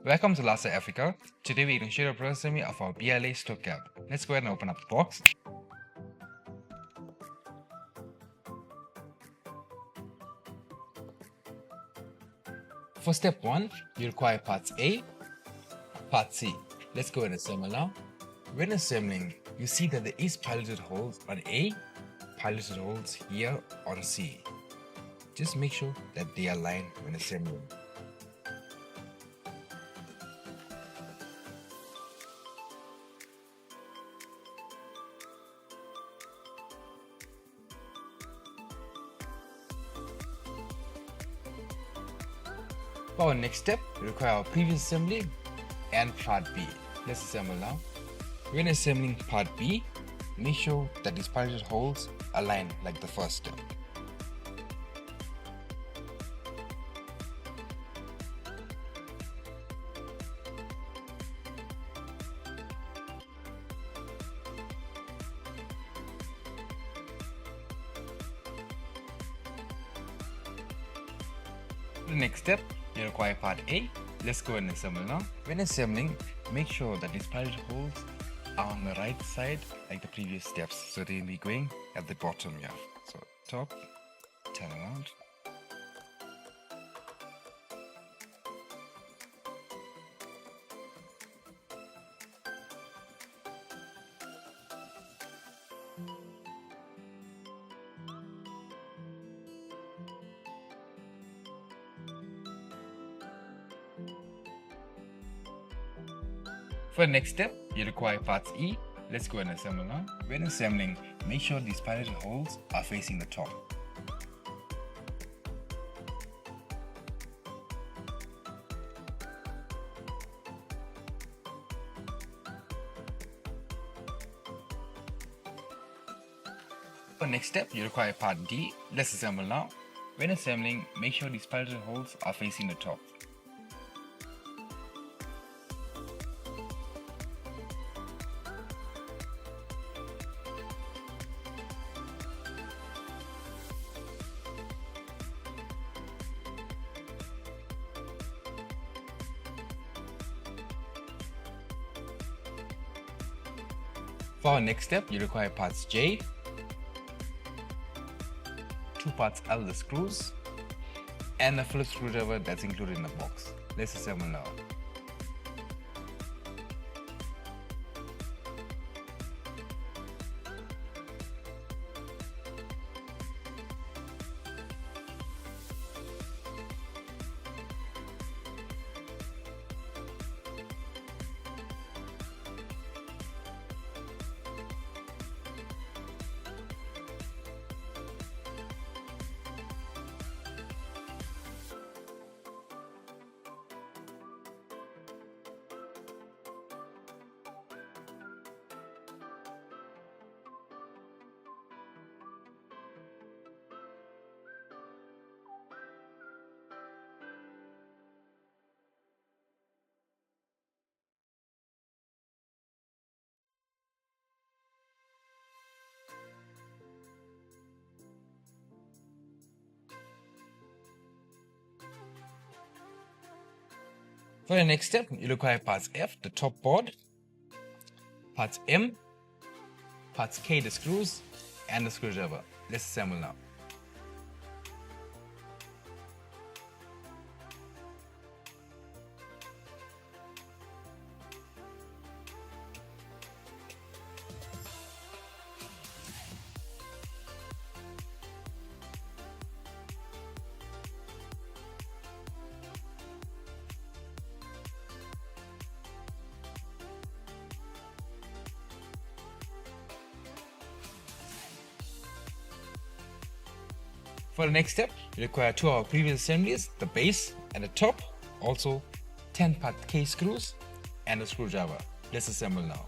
Welcome to Lasa.Africa. Today we're going to share a process summary of our BLA-STOCAB. Let's go ahead and open up the box. For step 1, you require parts A, part C. Let's go ahead and assemble now. When assembling, you see that there is piloted holes on A, piloted holes here on C. Just make sure that they align when assembling. For our next step, we require our previous assembly and part B. Let's assemble now. When assembling part B, make sure that these piloted holes align like the first step. For the next step, you require part A. Let's go and assemble now. When assembling, make sure that these piloted holes are on the right side like the previous steps. So they'll be going at the bottom here. So top, turn around. For the next step, you require parts E. Let's go and assemble now. When assembling, make sure these piloted holes are facing the top. For the next step, you require part D. Let's assemble now. When assembling, make sure these piloted holes are facing the top. For our next step, you require parts J, 2 parts L, the screws, and a Phillips screwdriver that's included in the box. Let's assemble now. For the next step, you require parts F, the top board, parts M, parts K, the screws, and the screwdriver. Let's assemble now. For the next step, you require 2 of our previous assemblies, the base and the top, also 10 part K screws and a screwdriver. Let's assemble now.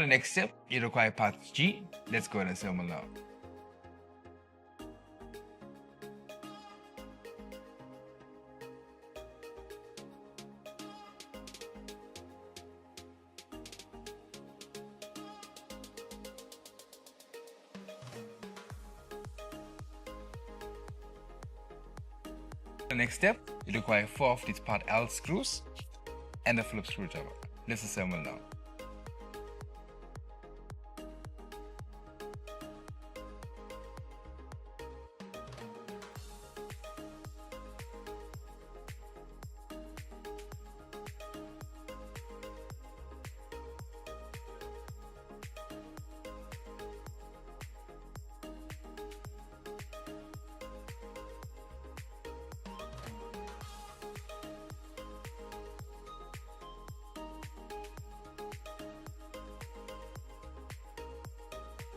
For the next step, you require parts G. Let's go and assemble now. The next step, you require 4 of these part L screws and a Phillips screwdriver. Let's assemble now.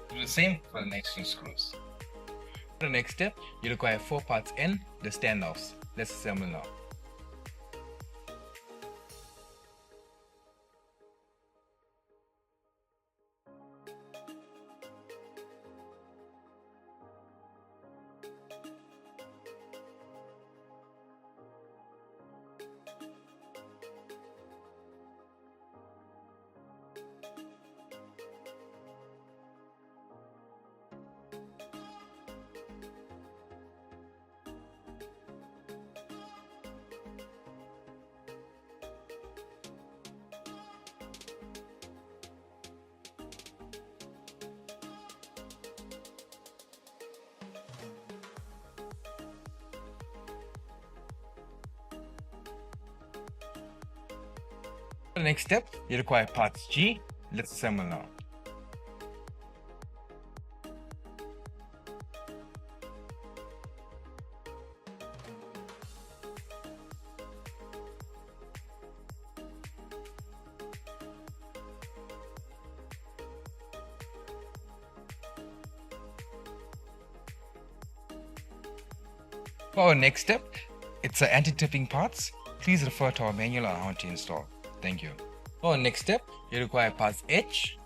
Do the same for the next 2 screws. For the next step, you require 4 parts N, the standoffs. Let's assemble now. For the next step, you require parts G. Let's assemble now. For our next step, it's the anti-tipping parts. Please refer to our manual on how to install. Thank you. For our next step, you require parts H,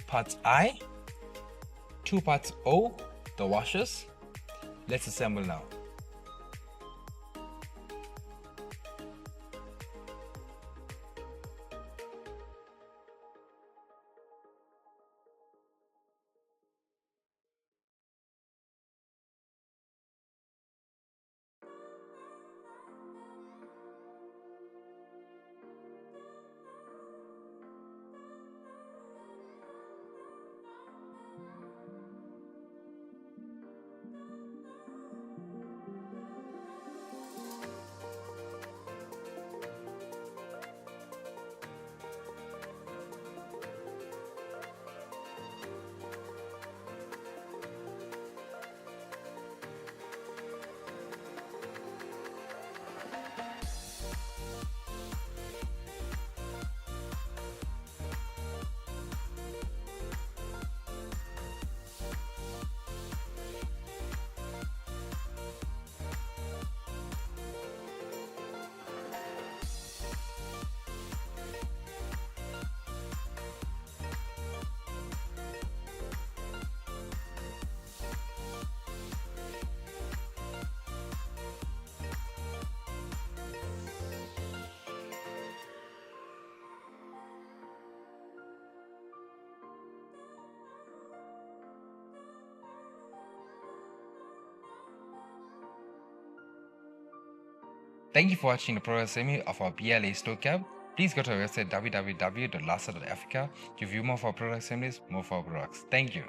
parts I, 2 parts O, the washers. Let's assemble now. Thank you for watching the progress assembly of our BLA-STOCAB. Please go to our website www.lasa.africa to view more of our product assemblies, more of our products. Thank you.